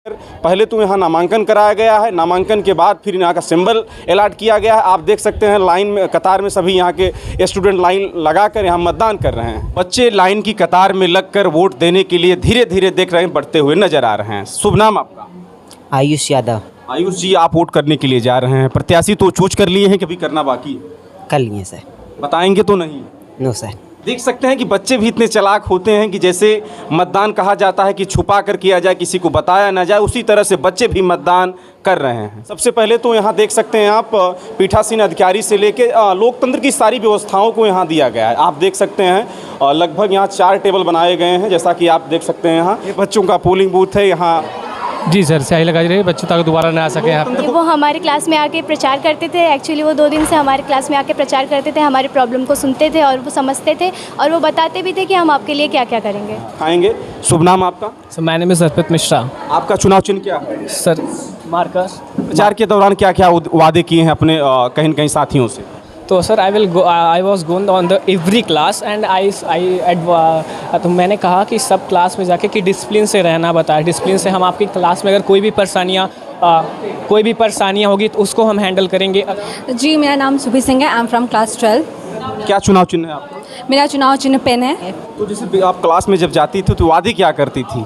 पहले तो यहाँ नामांकन कराया गया है, नामांकन के बाद फिर यहाँ का सिंबल अलॉट किया गया है। आप देख सकते हैं लाइन में, कतार में सभी यहाँ के स्टूडेंट लाइन लगाकर यहाँ मतदान कर रहे हैं। बच्चे लाइन की कतार में लगकर वोट देने के लिए धीरे धीरे देख रहे हैं, बढ़ते हुए नजर आ रहे हैं। शुभ नाम आपका? आयुष यादव। आयुष जी, आप वोट करने के लिए जा रहे हैं, प्रत्याशी तो चूज कर लिए हैं कि अभी करना बाकी है? कर लिए सर। बताएंगे तो नहीं? No sir. देख सकते हैं कि बच्चे भी इतने चालाक होते हैं कि जैसे मतदान कहा जाता है कि छुपा कर किया जाए, किसी को बताया ना जाए, उसी तरह से बच्चे भी मतदान कर रहे हैं। सबसे पहले तो यहाँ देख सकते हैं आप, पीठासीन अधिकारी से लेके लोकतंत्र की सारी व्यवस्थाओं को यहाँ दिया गया है। आप देख सकते हैं लगभग यहाँ 4 टेबल बनाए गए हैं, जैसा कि आप देख सकते हैं। यहाँ ये बच्चों का पोलिंग बूथ है। यहाँ जी सर, स्याही लगा रही है, बच्चों तक दोबारा ना आ सके यहाँ पे। वो हमारे क्लास में आके प्रचार करते थे। एक्चुअली वो 2 दिन से हमारे क्लास में आके प्रचार करते थे, हमारे प्रॉब्लम को सुनते थे और वो समझते थे और वो बताते भी थे कि हम आपके लिए क्या क्या करेंगे। आएंगे। शुभ नाम आपका? सर, माय नेम इज अर्पित मिश्रा। आपका चुनाव चिन्ह क्या है? Sir, Marcus. प्रचार के दौरान क्या क्या वादे किए हैं अपने कहीं न कहीं साथियों से? तो sir, I was going on the every class and तो मैंने कहा कि सब क्लास में जाके कि डिसिप्लिन से रहना बताया। डिसिप्लिन से हम आपकी क्लास में अगर कोई भी परेशानियाँ होगी तो उसको हम हैंडल करेंगे। जी, मेरा नाम सुभी सिंह है। I am from class 12। क्या चुनाव चिन्ह है आपका? मेरा चुनाव चिन्ह पेन है। तो जैसे आप क्लास में जब जाती थी तो वादे क्या करती थी?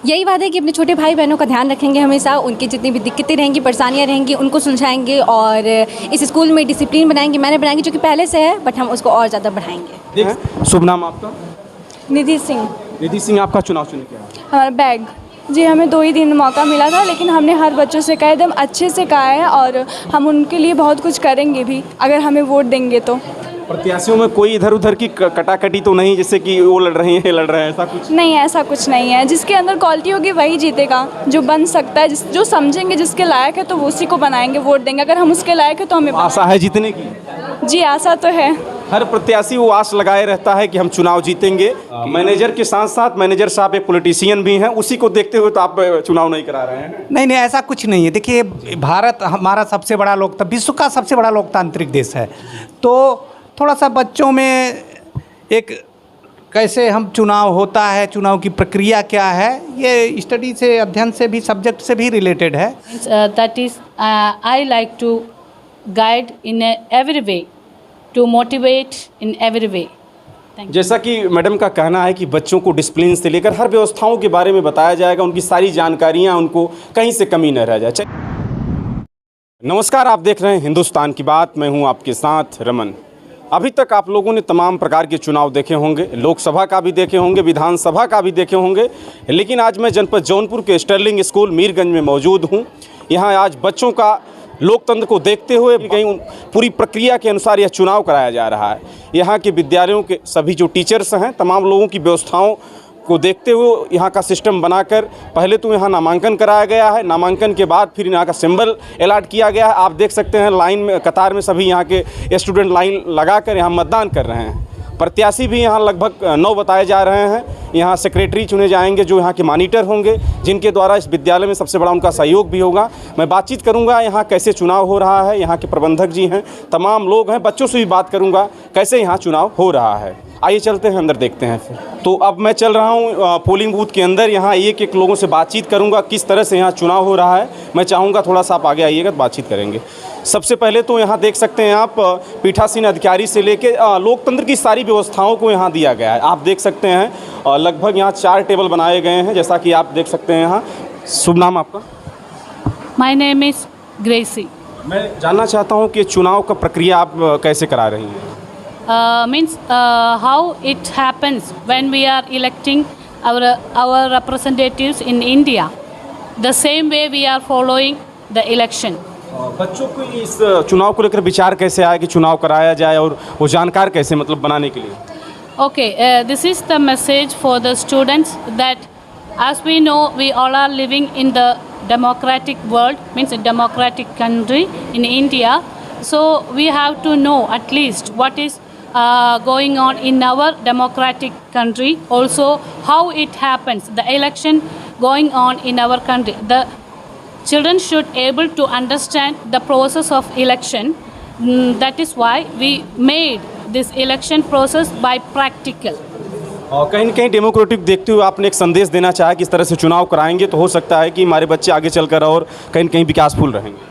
यही बात है कि अपने छोटे भाई बहनों का ध्यान रखेंगे हमेशा, उनकी जितनी भी दिक्कतें रहेंगी, परेशानियाँ रहेंगी, उनको सुलझाएंगे और इस स्कूल में डिसिप्लिन बनाएंगे। मैंने बनाएंगे जो कि पहले से है, बट हम उसको और ज़्यादा बढ़ाएंगे। शुभ नाम आपका? निधि सिंह। निधि सिंह, आपका चुनाव चिन्ह क्या है? हमारा बैग। जी, हमें 2 ही दिन मौका मिला था, लेकिन हमने हर बच्चों से कहा एकदम अच्छे से कहा है और हम उनके लिए बहुत कुछ करेंगे भी अगर हमें वोट देंगे तो। प्रत्याशियों में कोई इधर उधर की कटाकटी तो नहीं, जैसे कि वो लड़ रही हैं, ये लड़ रहे हैं, ऐसा कुछ नहीं, ऐसा कुछ नहीं है। जिसके अंदर क्वालिटी होगी वही जीतेगा, जो बन सकता है, जो समझेंगे जिसके लायक है तो वो उसी को बनाएंगे, वोट देंगे। अगर हम उसके लायक है तो हमें आशा है जीतने की? जी, आशा तो है। हर प्रत्याशी वो आस लगाए रहता है कि हम चुनाव जीतेंगे। मैनेजर के साथ साथ मैनेजर साहब एक पॉलिटिशियन भी हैं, उसी को देखते हुए तो आप चुनाव नहीं करा रहे हैं? नहीं, ऐसा कुछ नहीं है। देखिए, भारत हमारा सबसे बड़ा विश्व का सबसे बड़ा लोकतांत्रिक देश है, तो थोड़ा सा बच्चों में एक कैसे हम चुनाव होता है, चुनाव की प्रक्रिया क्या है, ये स्टडी से, अध्ययन से भी, सब्जेक्ट से भी रिलेटेड है। That is, I like to guide in every way, to motivate in every way. जैसा कि मैडम का कहना है कि बच्चों को डिसिप्लिन से लेकर हर व्यवस्थाओं के बारे में बताया जाएगा, उनकी सारी जानकारियां उनको कहीं से कमी न रह जाए। नमस्कार, आप देख रहे हैं हिंदुस्तान की बात, मैं हूं आपके साथ रमन। अभी तक आप लोगों ने तमाम प्रकार के चुनाव देखे होंगे, लोकसभा का भी देखे होंगे, विधानसभा का भी देखे होंगे, लेकिन आज मैं जनपद जौनपुर के स्टर्लिंग स्कूल मीरगंज में मौजूद हूं। यहाँ आज बच्चों का लोकतंत्र को देखते हुए कहीं पूरी प्रक्रिया के अनुसार यह चुनाव कराया जा रहा है। यहाँ के विद्यालयों के सभी जो टीचर्स हैं, तमाम लोगों की व्यवस्थाओं को देखते हुए यहाँ का सिस्टम बनाकर पहले तो यहाँ नामांकन कराया गया है, नामांकन के बाद फिर यहाँ का सिंबल अलॉट किया गया है। आप देख सकते हैं लाइन में, कतार में सभी यहाँ के स्टूडेंट लाइन लगाकर यहाँ मतदान कर रहे हैं। प्रत्याशी भी यहाँ लगभग 9 बताए जा रहे हैं। यहाँ सेक्रेटरी चुने जाएंगे जो यहाँ के मॉनिटर होंगे, जिनके द्वारा इस विद्यालय में सबसे बड़ा उनका सहयोग भी होगा। मैं बातचीत करूँगा यहाँ कैसे चुनाव हो रहा है, यहाँ के प्रबंधक जी हैं, तमाम लोग हैं, बच्चों से भी बात करूँगा कैसे यहाँ चुनाव हो रहा है। आइए चलते हैं अंदर, देखते हैं फिर। तो अब मैं चल रहा हूँ पोलिंग बूथ के अंदर। यहाँ एक एक लोगों से बातचीत करूँगा किस तरह से यहाँ चुनाव हो रहा है। मैं चाहूँगा थोड़ा सा आप आगे आइएगा तो बातचीत करेंगे। सबसे पहले तो यहाँ देख सकते हैं आप, पीठासीन अधिकारी से लेके लोकतंत्र की सारी व्यवस्थाओं को यहाँ दिया गया है। आप देख सकते हैं लगभग यहाँ 4 टेबल बनाए गए हैं, जैसा कि आप देख सकते हैं यहाँ। शुभ नाम आपका? My name is Gracie. मैं जानना चाहता हूँ कि चुनाव का प्रक्रिया आप कैसे करा रही हैं? Means how it happens when we are electing our representatives in India. The same way we are following the election. बच्चों को इस चुनाव को लेकर विचार कैसे आया कि चुनाव कराया जाए और वो जानकार कैसे, मतलब बनाने के लिए? Okay, this is the message for the students that as we know we all are living in the democratic world, means a democratic country in India. So we have to know at least what is going on in our democratic country. Also how it happens, the election going on in our country. The children should able to understand the process of election. That is why we made this election process by practical. और कहीं न कहीं democratic देखते हुए आपने एक संदेश देना चाहा कि इस तरह से चुनाव कराएंगे तो हो सकता है कि हमारे बच्चे आगे चलकर और कहीं न कहीं विकासफुल रहेंगे।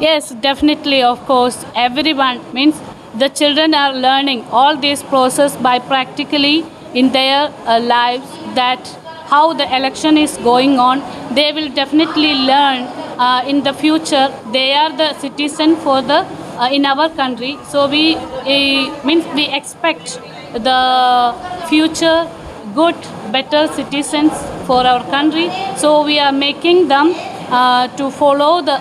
Yes, definitely, of course. Everyone means the children are learning all this process by practically in their lives that how the election is going on. They will definitely learn in the future. They are the citizen for the in our country. So we means we expect the future good, better citizens for our country. So we are making them to follow the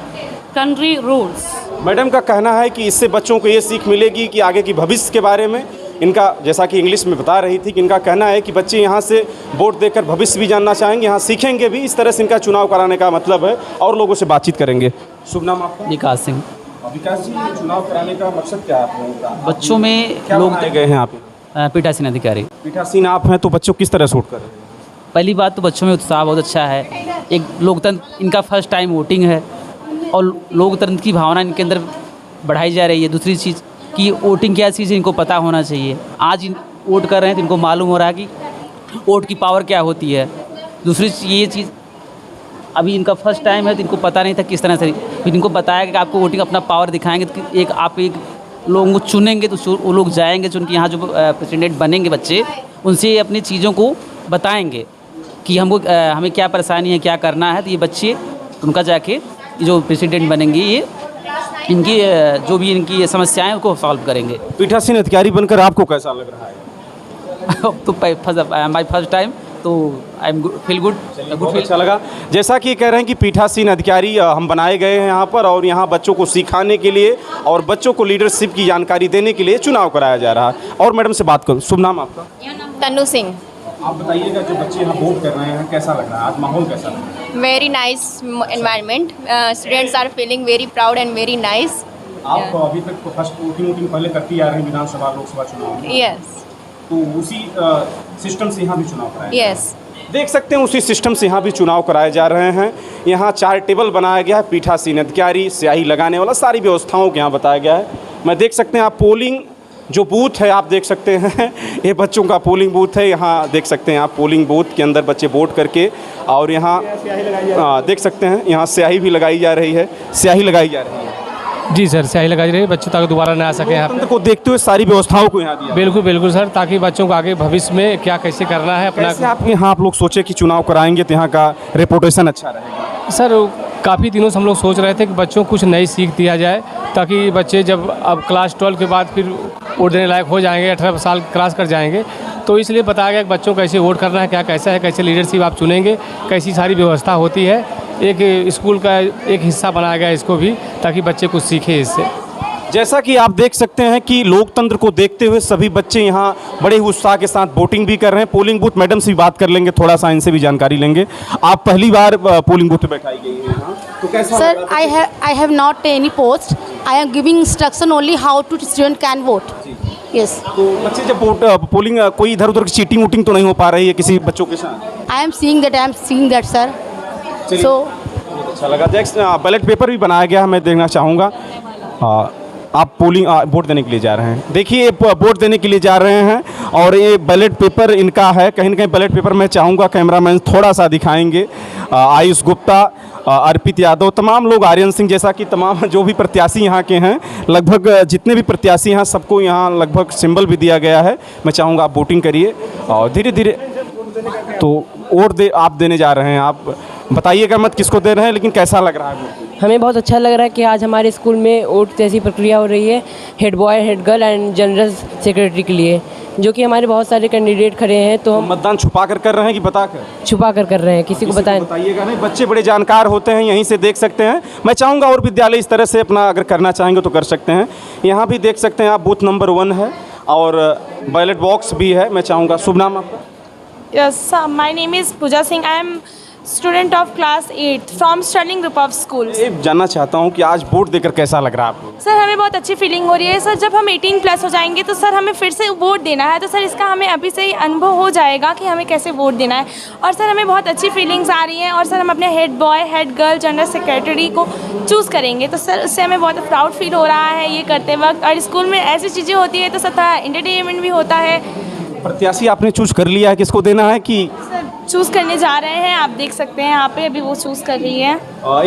country rules. Madam का कहना है कि इससे बच्चों को ये सीख मिलेगी कि आगे की भविष्य के बारे में इनका, जैसा कि इंग्लिश में बता रही थी कि इनका कहना है कि बच्चे यहाँ से वोट देकर भविष्य भी जानना चाहेंगे, यहाँ सीखेंगे भी। इस तरह से इनका चुनाव कराने का मतलब है और लोगों से बातचीत करेंगे। शुभ नाम आपका? विकास सिंह। विकास जी, चुनाव कराने का मकसद क्या है आप लोगों का? बच्चों में क्या लोग बनाए गए हैं आप? पीठासीन अधिकारी। पीठासीन आप हैं तो बच्चों किस तरह से वोट कर रहे हैं? पहली बात तो बच्चों में उत्साह बहुत अच्छा है। एक लोकतंत्र, इनका फर्स्ट टाइम वोटिंग है और लोकतंत्र की भावना इनके अंदर बढ़ाई जा रही है। दूसरी चीज़ कि वोटिंग क्या चीज़ है इनको पता होना चाहिए। आज वोट कर रहे हैं तो इनको मालूम हो रहा है कि वोट की पावर क्या होती है। दूसरी ये चीज़, अभी इनका फर्स्ट टाइम है तो इनको पता नहीं था किस तरह से, फिर इनको बताया कि आपको वोटिंग अपना पावर दिखाएंगे तो एक लोगों को चुनेंगे तो वो लोग जाएंगे जो उनके यहाँ जो प्रेसिडेंट बनेंगे बच्चे, उनसे अपनी चीज़ों को बताएंगे कि हमें क्या परेशानी है, क्या करना है। तो ये बच्चे उनका जाके जो प्रेसिडेंट बनेंगे ये इनकी जो भी इनकी समस्याएं उनको सॉल्व करेंगे। पीठासीन अधिकारी बनकर आपको कैसा लग रहा है? तो माय फर्स्ट टाइम, तो आई एम फील गुड। बहुत अच्छा लगा। जैसा कि कह रहे हैं कि पीठासीन अधिकारी हम बनाए गए हैं यहाँ पर और यहाँ बच्चों को सिखाने के लिए और बच्चों को लीडरशिप की जानकारी देने के लिए चुनाव कराया जा रहा है। और मैडम से बात करूँ। शुभ नाम आपका? तनु सिंह। आप बताइएगा, जो बच्चे यहाँ वोट कर रहे हैं कैसा लग रहा है, आज माहौल कैसा लग रहा है? Very nice environment, students are feeling very proud and very nice. आप अभी तक तो फर्स्ट वोटिंग पहले करती आ रही हैं विधानसभा लोकसभा चुनाव में। यस। तो उसी सिस्टम से यहाँ भी चुनाव कराया? यस। देख सकते हैं उसी सिस्टम से यहाँ भी चुनाव कराए जा रहे हैं। यहाँ 4 टेबल बनाया गया है, पीठासीन अधिकारी, स्याही लगाने वाला, सारी व्यवस्थाओं को यहाँ बताया गया है। मैं देख सकते हैं आप पोलिंग जो बूथ है आप देख सकते हैं, ये बच्चों का पोलिंग बूथ है। यहाँ देख सकते हैं आप पोलिंग बूथ के अंदर बच्चे वोट करके, और यहाँ देख सकते हैं यहाँ स्याही भी लगाई जा रही है, स्याही लगाई जा रही है। जी सर, स्याही लगाई रही है, बच्चे ताकि दोबारा ना आ सके यहाँ लोकतंत्र को देखते हुए सारी व्यवस्थाओं को यहाँ दिया। बिल्कुल बिल्कुल सर, ताकि बच्चों को आगे भविष्य में क्या कैसे करना है अपना। कैसे आप यहाँ आप लोग सोचे कि चुनाव कराएंगे तो यहाँ का रेपुटेशन अच्छा रहेगा? सर काफ़ी दिनों से हम लोग सोच रहे थे कि बच्चों को कुछ नई सीख दिया जाए, ताकि बच्चे जब अब क्लास 12 के बाद फिर वोट देने लायक हो जाएंगे, 18 साल क्रॉस कर जाएंगे, तो इसलिए बताया गया कि बच्चों को कैसे वोट करना है, क्या कैसा है, कैसे लीडरशिप आप चुनेंगे, कैसी सारी व्यवस्था होती है। एक स्कूल का एक हिस्सा बनाया गया इसको भी, ताकि बच्चे कुछ सीखें इससे। जैसा कि आप देख सकते हैं कि लोकतंत्र को देखते हुए सभी बच्चे यहाँ बड़े ही उत्साह के साथ वोटिंग भी कर रहे हैं। पोलिंग बूथ मैडम से भी बात कर लेंगे, थोड़ा सा इनसे भी जानकारी लेंगे। आप पहली बार पोलिंग बूथ पे बैठाई गई हैं यहाँ, तो कैसा? Sir, I have not any post. I am giving instruction only how to student can vote. Yes. तो बच्चे जब पोलिंग कोई इधर उधर की चीटिंग वूटिंग तो नहीं हो पा रही है किसी बच्चों के साथ? I am seeing that sir. So अच्छा लगा। नेक्स्ट बैलेट पेपर भी बनाया गया है, मैं देखना चाहूँगा। आप पोलिंग वोट देने के लिए जा रहे हैं, देखिए वोट देने के लिए जा रहे हैं और ये बैलेट पेपर इनका है। कहीं ना कहीं बैलेट पेपर मैं चाहूँगा कैमरामैन थोड़ा सा दिखाएंगे। आयुष गुप्ता, अर्पित यादव, तमाम लोग, आर्यन सिंह, जैसा कि तमाम जो भी प्रत्याशी यहाँ के हैं, लगभग जितने भी प्रत्याशी हैं सबको यहाँ लगभग सिंबल भी दिया गया है। मैं चाहूँगा आप वोटिंग करिए और धीरे धीरे तो वोट आप देने जा रहे हैं। आप बताइएगा मत किसको दे रहे हैं, लेकिन कैसा लग रहा है? हमें बहुत अच्छा लग रहा है कि आज हमारे स्कूल में वोट जैसी प्रक्रिया हो रही है, head boy, head girl and general secretary के लिए, जो कि हमारे बहुत सारे कैंडिडेट खड़े हैं। तो हम मतदान छुपा कर रहे हैं कि बता कर? छुपा कर रहे हैं, किसी को बताइएगा नहीं। बच्चे बड़े जानकार होते हैं, यहीं से देख सकते हैं। मैं चाहूँगा और विद्यालय इस तरह से अपना अगर करना चाहेंगे तो कर सकते हैं। यहाँ भी देख सकते हैं आप, बूथ नंबर 1 है और बैलेट बॉक्स भी है। मैं चाहूँगा, शुभ नाम आपका? Yes, my name is Pooja Singh. I am student of class 8 from Sterling Group of Schools. जानना चाहता हूँ कि आज वोट देकर कैसा लग रहा है आपको? सर, हमें बहुत अच्छी फीलिंग हो रही है। सर, जब हम 18 प्लस हो जाएंगे तो सर हमें फिर से वोट देना है, तो सर इसका हमें अभी से ही अनुभव हो जाएगा कि हमें कैसे वोट देना है। और सर हमें बहुत अच्छी फीलिंग्स आ रही हैं और सर हम अपने head boy, head girl, general secretary को चूज़ करेंगे, तो सर उससे हमें बहुत प्राउड फील हो रहा है ये करते वक्त। और स्कूल में ऐसी चीज़ें होती है तो सर थोड़ा एंटरटेनमेंट भी होता है, प्रत्याशी आपने चूज कर लिया है किसको देना है कि चूज़ करने जा रहे हैं, आप देख सकते हैं यहाँ पे अभी वो चूज़ कर रही है।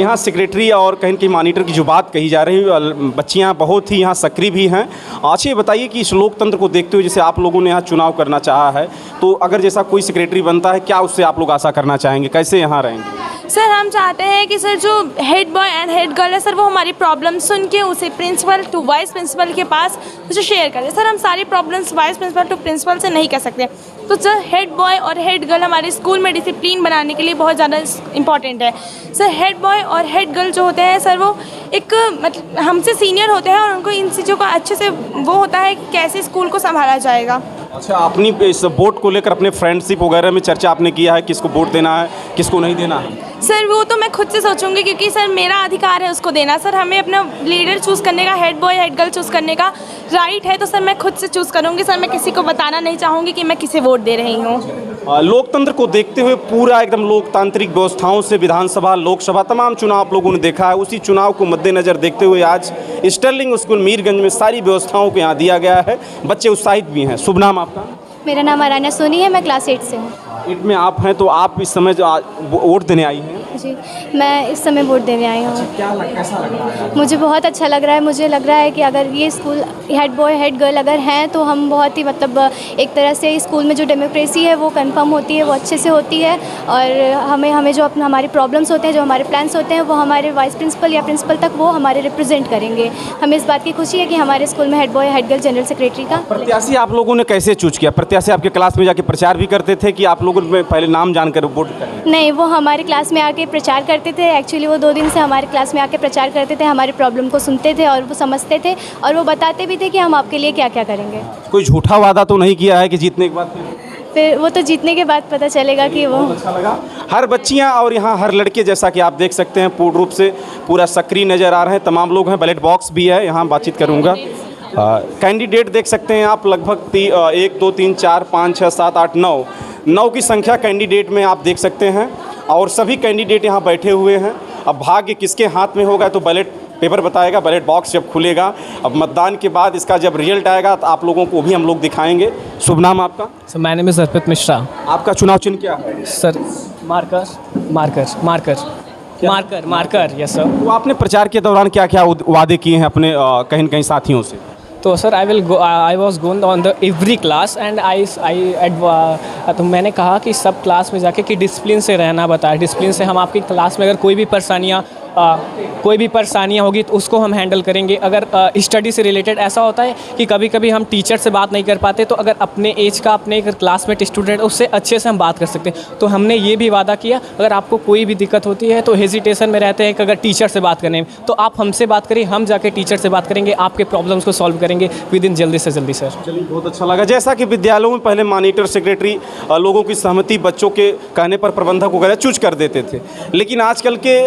यहाँ सेक्रेटरी और कहीं कहीं मॉनिटर की जो बात कही जा रही है, बच्चियाँ बहुत ही यहाँ सक्रिय भी हैं। अच्छा ये बताइए कि इस लोकतंत्र को देखते हुए जैसे आप लोगों ने यहाँ चुनाव करना चाहा है, तो अगर जैसा कोई सेक्रेटरी बनता है, क्या उससे आप लोग आशा करना चाहेंगे, कैसे यहाँ रहेंगे? सर हम चाहते हैं कि सर जो head boy and head girl है सर, वो हमारी प्रॉब्लम सुन के उसे प्रिंसिपल टू वाइस प्रिंसिपल के पास उसे शेयर करें। सर हम सारी problems vice principal to principal से नहीं कह सकते, तो सर हेड बॉय और हेड गर्ल हमारे स्कूल में डिसिप्लिन बनाने के लिए बहुत ज़्यादा इम्पॉर्टेंट है। सर हेड बॉय और हेड गर्ल जो होते हैं सर, वो एक मतलब हमसे सीनियर होते हैं और उनको इन चीज़ों का अच्छे से वो होता है कि कैसे स्कूल को संभाला जाएगा। अच्छा, अपनी इस वोट को लेकर अपने फ्रेंडशिप वगैरह में चर्चा आपने किया है, किसको वोट देना है किसको नहीं देना है? सर वो तो मैं खुद से सोचूंगी, क्योंकि सर मेरा अधिकार है उसको देना। सर हमें अपना लीडर चूज़ करने का, head boy head girl choose करने का राइट है, तो सर मैं खुद से चूज़ करूंगी। सर मैं किसी को बताना नहीं चाहूँगी कि मैं किसे वोट दे रही हूँ। लोकतंत्र को देखते हुए पूरा एकदम लोकतांत्रिक व्यवस्थाओं से विधानसभा, लोकसभा, तमाम चुनाव आप लोगों ने देखा है। उसी चुनाव को मद्देनज़र देखते हुए आज स्टर्लिंग स्कूल मीरगंज में सारी व्यवस्थाओं को यहाँ दिया गया है। बच्चे उत्साहित भी हैं। शुभ नाम आपका? मेरा नाम आरान्या सोनी है, मैं क्लास 8 से हूँ। 8 में आप हैं, तो आप इस समय जो वोट देने आई हैं? जी, मैं इस समय वोट देने आई हूँ। कैसा लग रहा है? मुझे बहुत अच्छा लग रहा है। मुझे लग रहा है कि अगर ये school head boy head girl अगर हैं, तो हम बहुत ही मतलब एक तरह से स्कूल में जो डेमोक्रेसी है वो कंफर्म होती है, वो अच्छे से होती है। और हमें जो अपना हमारे प्रॉब्लम्स होते हैं, जो हमारे प्लान्स होते हैं, वो हमारे वाइस प्रिंसिपल या प्रिंसिपल तक वो हमारे रिप्रेजेंट करेंगे। हमें इस बात की खुशी है कि हमारे स्कूल में head boy head girl general secretary का। प्रत्याशी आप लोगों ने कैसे चूज किया? प्रत्याशी आपके क्लास में जाके प्रचार भी करते थे कि आप लोगों ने पहले नाम जानकर वोट करें? नहीं, वो हमारे क्लास में आके प्रचार करते थे। एक्चुअली वो 2 दिन से हमारे क्लास में आके प्रचार करते थे, हमारे प्रॉब्लम को सुनते थे और वो समझते थे, और वो बताते भी थे कि हम आपके लिए क्या क्या करेंगे। कोई झूठा वादा तो नहीं किया है कि जीतने के बाद? फिर वो तो जीतने के बाद पता चलेगा कि वो। अच्छा लगा। हर बच्चियां और यहाँ हर लड़के, जैसा कि आप देख सकते हैं, पूर्ण रूप से पूरा सक्रिय नज़र आ रहे हैं। तमाम लोग हैं। बैलेट बॉक्स भी है, यहाँ बातचीत करूँगा। कैंडिडेट देख सकते हैं आप, लगभग 1 2 3 4 5 6 7 8 9 की संख्या कैंडिडेट में आप देख सकते हैं, और सभी कैंडिडेट यहाँ बैठे हुए हैं। अब भाग्य किसके हाथ में होगा तो बैलेट पेपर बताएगा, बैलेट बॉक्स जब खुलेगा। अब मतदान के बाद इसका जब रिजल्ट आएगा तो आप लोगों को भी हम लोग दिखाएंगे। शुभ नाम आपका? सर माय नेम इज़ अर्पित मिश्रा। आपका चुनाव चिन्ह क्या है? Sir marker marker marker marker marker yes sir. तो आपने प्रचार के दौरान क्या क्या वादे किए हैं अपने कहीं न कहीं साथियों से? तो sir I was going on the every class and तो मैंने कहा कि सब क्लास में जाके कि डिसिप्लिन से रहना बताया। डिसिप्लिन से हम आपकी क्लास में अगर कोई भी परेशानियाँ होगी तो उसको हम हैंडल करेंगे। अगर स्टडी से रिलेटेड ऐसा होता है कि कभी कभी हम टीचर से बात नहीं कर पाते, तो अगर अपने एज का अपने क्लासमेट स्टूडेंट उससे अच्छे से हम बात कर सकते हैं। तो हमने ये भी वादा किया, अगर आपको कोई भी दिक्कत होती है तो हेजिटेशन में रहते हैं कि अगर टीचर से बात करने में, तो आप हमसे बात करिए, हम जाके टीचर से बात करेंगे, आपके प्रॉब्लम्स को सॉल्व करेंगे विद इन जल्दी से जल्दी। सर चलिए, बहुत अच्छा लगा। जैसा कि विद्यालयों में पहले मॉनिटर सेक्रेटरी लोगों की सहमति, बच्चों के कहने पर प्रबंधक वगैरह चूज कर देते थे, लेकिन आजकल के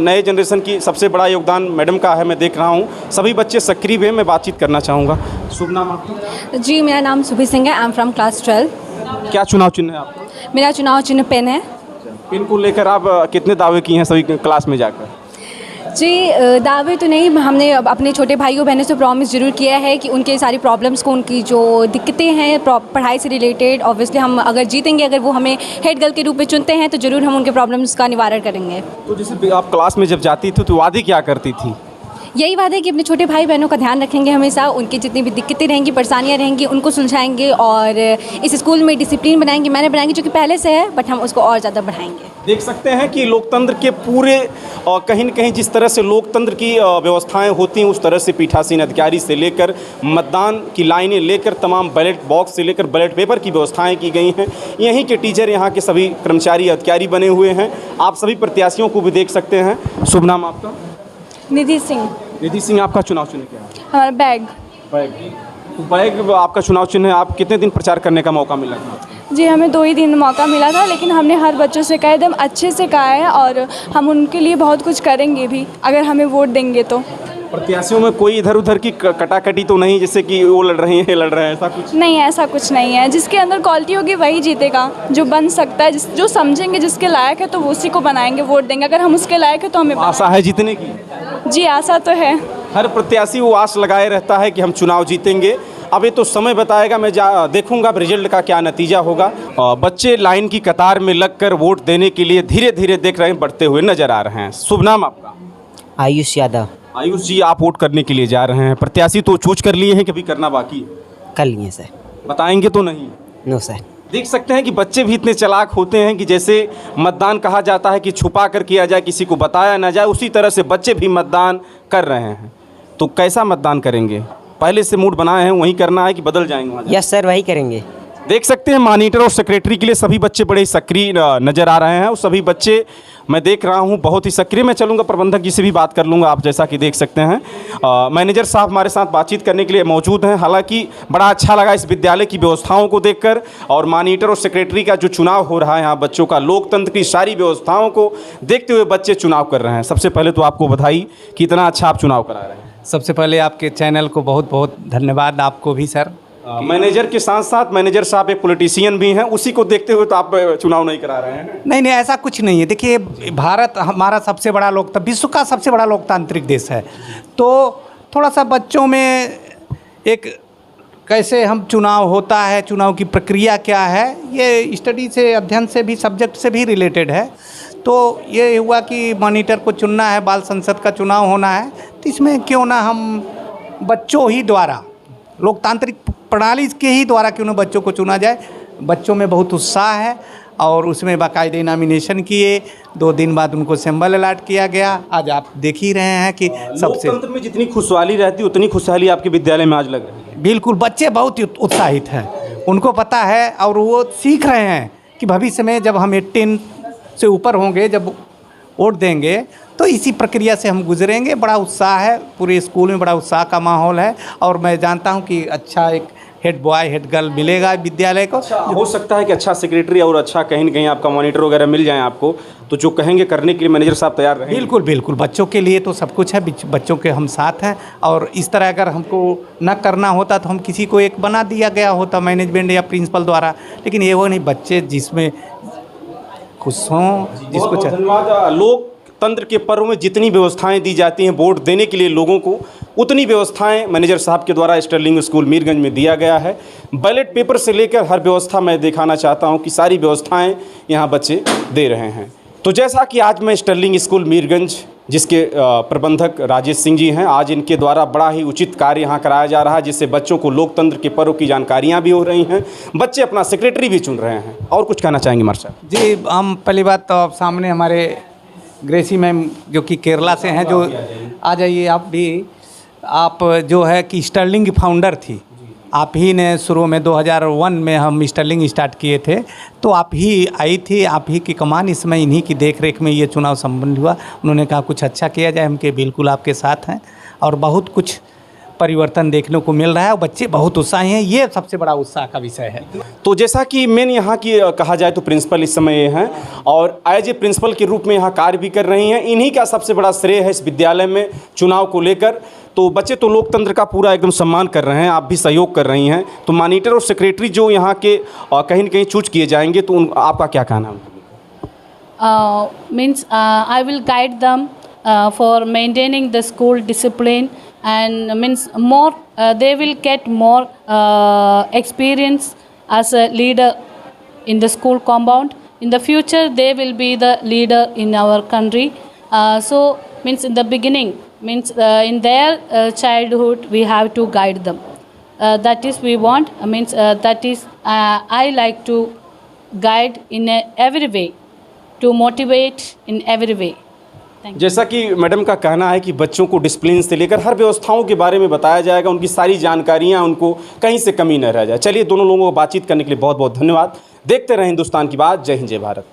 नए जनरेशन की सबसे बड़ा योगदान मैडम का है। मैं देख रहा हूँ सभी बच्चे सक्रिय हैं। मैं बातचीत करना चाहूँगा। शुभ नाम आपका? जी, मेरा नाम सुभी सिंह है। I am from class 12। क्या चुनाव चिन्ह है आपका? मेरा चुनाव चिन्ह पेन है। पेन को लेकर आप कितने दावे किए हैं सभी क्लास में जाकर? जी, दावे तो नहीं, हमने अपने छोटे भाइयों बहनों से प्रॉमिस ज़रूर किया है कि उनके सारी प्रॉब्लम्स को, उनकी जो दिक्कतें हैं पढ़ाई से रिलेटेड, ऑब्वियसली हम अगर जीतेंगे, अगर वो हमें हेड गर्ल के रूप में चुनते हैं, तो ज़रूर हम उनके प्रॉब्लम्स का निवारण करेंगे। तो जैसे आप क्लास में जब जाती थी तो वादे क्या करती थी? यही बात है कि अपने छोटे भाई बहनों का ध्यान रखेंगे हमेशा, उनकी जितनी भी दिक्कतें रहेंगी, परेशानियाँ रहेंगी, उनको सुलझाएंगे और इस स्कूल में डिसिप्लिन बनाएंगे। मैंने बनाएंगे जो कि पहले से है, बट हम उसको और ज़्यादा बढ़ाएंगे। देख सकते हैं कि लोकतंत्र के पूरे कहीं न कहीं जिस तरह से लोकतंत्र की व्यवस्थाएं होती हैं, उस तरह से पीठासीन अधिकारी से लेकर मतदान की लाइनें लेकर तमाम बैलेट बॉक्स से लेकर बैलेट पेपर की व्यवस्थाएं की गई हैं। यहीं के टीचर, यहाँ के सभी कर्मचारी अधिकारी बने हुए हैं। आप सभी प्रत्याशियों को भी देख सकते हैं। शुभ नाम आपका? निधि सिंह। निधि सिंह, आपका चुनाव चिन्ह क्या है? हमारा बैग। बैग आपका चुनाव चिन्ह है। आप कितने दिन प्रचार करने का मौका मिला था? जी, हमें 2 ही दिन मौका मिला था, लेकिन हमने हर बच्चों से कहा, एकदम अच्छे से कहा है, और हम उनके लिए बहुत कुछ करेंगे भी अगर हमें वोट देंगे तो। प्रत्याशियों में कोई इधर उधर की कटाकटी तो नहीं, जैसे कि वो लड़ रहे हैं, ये लड़ रहे हैं, ऐसा कुछ नहीं? ऐसा कुछ नहीं है। जिसके अंदर क्वालिटी होगी वही जीतेगा, जो बन सकता है, जो समझेंगे, जिसके लायक है तो वो उसी को बनाएंगे, वोट देंगे। अगर हम उसके लायक है तो हमें आशा है जीतने की? जी, आशा तो है। हर प्रत्याशी वो आस लगाए रहता है कि हम चुनाव जीतेंगे। अब ये तो समय बताएगा, मैं देखूंगा रिजल्ट का क्या नतीजा होगा। बच्चे लाइन की कतार में लगकर वोट देने के लिए धीरे धीरे देख रहे हैं बढ़ते हुए नजर आ रहे हैं। शुभ नाम आपका? आयुष यादव। आयुष जी, आप वोट करने के लिए जा रहे हैं, प्रत्याशी तो चूज कर लिए हैं कि अभी करना बाकी है? कर लिए सर। बताएंगे तो नहीं? No sir. देख सकते हैं कि बच्चे भी इतने चालाक होते हैं कि जैसे मतदान कहा जाता है कि छुपा कर किया जाए, किसी को बताया ना जाए, उसी तरह से बच्चे भी मतदान कर रहे हैं। तो कैसा मतदान करेंगे? पहले से मूड बनाए हैं वहीं करना है कि बदल जाएंगे वहाँ? यस सर, वही करेंगे। देख सकते हैं मॉनिटर और सेक्रेटरी के लिए सभी बच्चे बड़े सक्रिय नज़र आ रहे हैं और सभी बच्चे मैं देख रहा हूं बहुत ही सक्रिय। मैं चलूंगा प्रबंधक जी से भी बात कर लूंगा। आप जैसा कि देख सकते हैं मैनेजर साहब हमारे साथ बातचीत करने के लिए मौजूद हैं। हालांकि बड़ा अच्छा लगा इस विद्यालय की व्यवस्थाओं को देखकर और मॉनिटर और सेक्रेटरी का जो चुनाव हो रहा है यहाँ बच्चों का, लोकतंत्र की सारी व्यवस्थाओं को देखते हुए बच्चे चुनाव कर रहे हैं। सबसे पहले तो आपको बधाई कि इतना अच्छा आप चुनाव करा रहे हैं। सबसे पहले आपके चैनल को बहुत बहुत धन्यवाद, आपको भी सर। मैनेजर के साथ साथ मैनेजर साहब एक पॉलिटिशियन भी हैं, उसी को देखते हुए तो आप चुनाव नहीं करा रहे हैं? नहीं, ऐसा कुछ नहीं है। देखिए, भारत हमारा सबसे बड़ा विश्व का सबसे बड़ा लोकतांत्रिक देश है, तो थोड़ा सा बच्चों में एक कैसे हम चुनाव होता है, चुनाव की प्रक्रिया क्या है, ये स्टडी से, अध्ययन से भी, सब्जेक्ट से भी रिलेटेड है। तो ये हुआ कि मॉनिटर को चुनना है, बाल संसद का चुनाव होना है, तो इसमें क्यों ना हम बच्चों ही द्वारा, लोकतांत्रिक प्रणाली के ही द्वारा क्यों ना बच्चों को चुना जाए। बच्चों में बहुत उत्साह है और उसमें बाकायदे नॉमिनेशन किए, 2 दिन बाद उनको सिंबल अलाट किया गया। आज आप देख ही रहे हैं कि सबसे लोकतंत्र में जितनी खुशहाली रहती है उतनी खुशहाली आपके विद्यालय में आज लग रही है। बिल्कुल, बच्चे बहुत उत्साहित हैं, उनको पता है और वो सीख रहे हैं कि भविष्य में जब हम 18 से ऊपर होंगे, जब वोट देंगे, तो इसी प्रक्रिया से हम गुजरेंगे। बड़ा उत्साह है, पूरे स्कूल में बड़ा उत्साह का माहौल है और मैं जानता हूं कि अच्छा एक हेड बॉय हेड गर्ल मिलेगा विद्यालय को। हो सकता है कि अच्छा सेक्रेटरी और अच्छा कहीं न कहीं आपका मॉनिटर वगैरह मिल जाए आपको, तो जो कहेंगे करने के लिए मैनेजर साहब तैयार रहेंगे। बिल्कुल बिल्कुल, बच्चों के लिए तो सब कुछ है, बच्चों के हम साथ हैं। और इस तरह अगर हमको न करना होता तो हम किसी को एक बना दिया गया होता मैनेजमेंट या प्रिंसिपल द्वारा, लेकिन ये वो नहीं, बच्चे जिसमें खुश हों, जिसको धन्यवाद। लोकतंत्र के पर्व में जितनी व्यवस्थाएं दी जाती हैं वोट देने के लिए लोगों को, उतनी व्यवस्थाएं मैनेजर साहब के द्वारा स्टर्लिंग स्कूल मीरगंज में दिया गया है। बैलेट पेपर से लेकर हर व्यवस्था मैं दिखाना चाहता हूं कि सारी व्यवस्थाएं यहां बच्चे दे रहे हैं। तो जैसा कि आज मैं स्टर्लिंग स्कूल मीरगंज, जिसके प्रबंधक राजेश सिंह जी हैं, आज इनके द्वारा बड़ा ही उचित कार्य यहाँ कराया जा रहा है, जिससे बच्चों को लोकतंत्र के पर्व की जानकारियाँ भी हो रही हैं, बच्चे अपना सेक्रेटरी भी चुन रहे हैं। और कुछ कहना चाहेंगे मास्टर साहब? जी, हम पहली बात तो सामने हमारे ग्रेसी मैम जो कि केरला से हैं, जो आ जाइए आप भी। आप जो है कि स्टर्लिंग की फाउंडर थी, आप ही ने शुरू में 2001 में हम स्टर्लिंग स्टार्ट किए थे, तो आप ही आई थी, आप ही की कमान, इसमें इन्हीं की देखरेख में ये चुनाव संपन्न हुआ। उन्होंने कहा कुछ अच्छा किया जाए, हम के बिल्कुल आपके साथ हैं और बहुत कुछ परिवर्तन देखने को मिल रहा है और बच्चे बहुत उत्साही हैं, ये सबसे बड़ा उत्साह का विषय है। तो जैसा कि मेन यहाँ की कहा जाए तो प्रिंसिपल इस समय ये हैं और एज ए प्रिंसिपल के रूप में यहाँ कार्य भी कर रही हैं, इन्हीं का सबसे बड़ा श्रेय है इस विद्यालय में चुनाव को लेकर। तो बच्चे तो लोकतंत्र का पूरा एकदम सम्मान कर रहे हैं, आप भी सहयोग कर रही हैं। तो मॉनिटर और सेक्रेटरी जो यहाँ के कहीं न कहीं चूज किए जाएंगे, तो आपका क्या कहना है? Means I will guide them for maintaining the school discipline and means more they will get more experience as a leader in the school compound. In the future they will be the leader in our country. So means in the beginning, means in their childhood we have to guide them. That is we want, means that is I like to guide in every way, to motivate in every way. जैसा कि madam का कहना है कि बच्चों को discipline से लेकर हर व्यवस्थाओं के बारे में बताया जाएगा, उनकी सारी जानकारियां उनको कहीं से कमी न रह जाए। चलिए, दोनों लोगों को बातचीत करने के लिए बहुत बहुत धन्यवाद। देखते रहें हिंदुस्तान की बात। जय हिंद, जय भारत।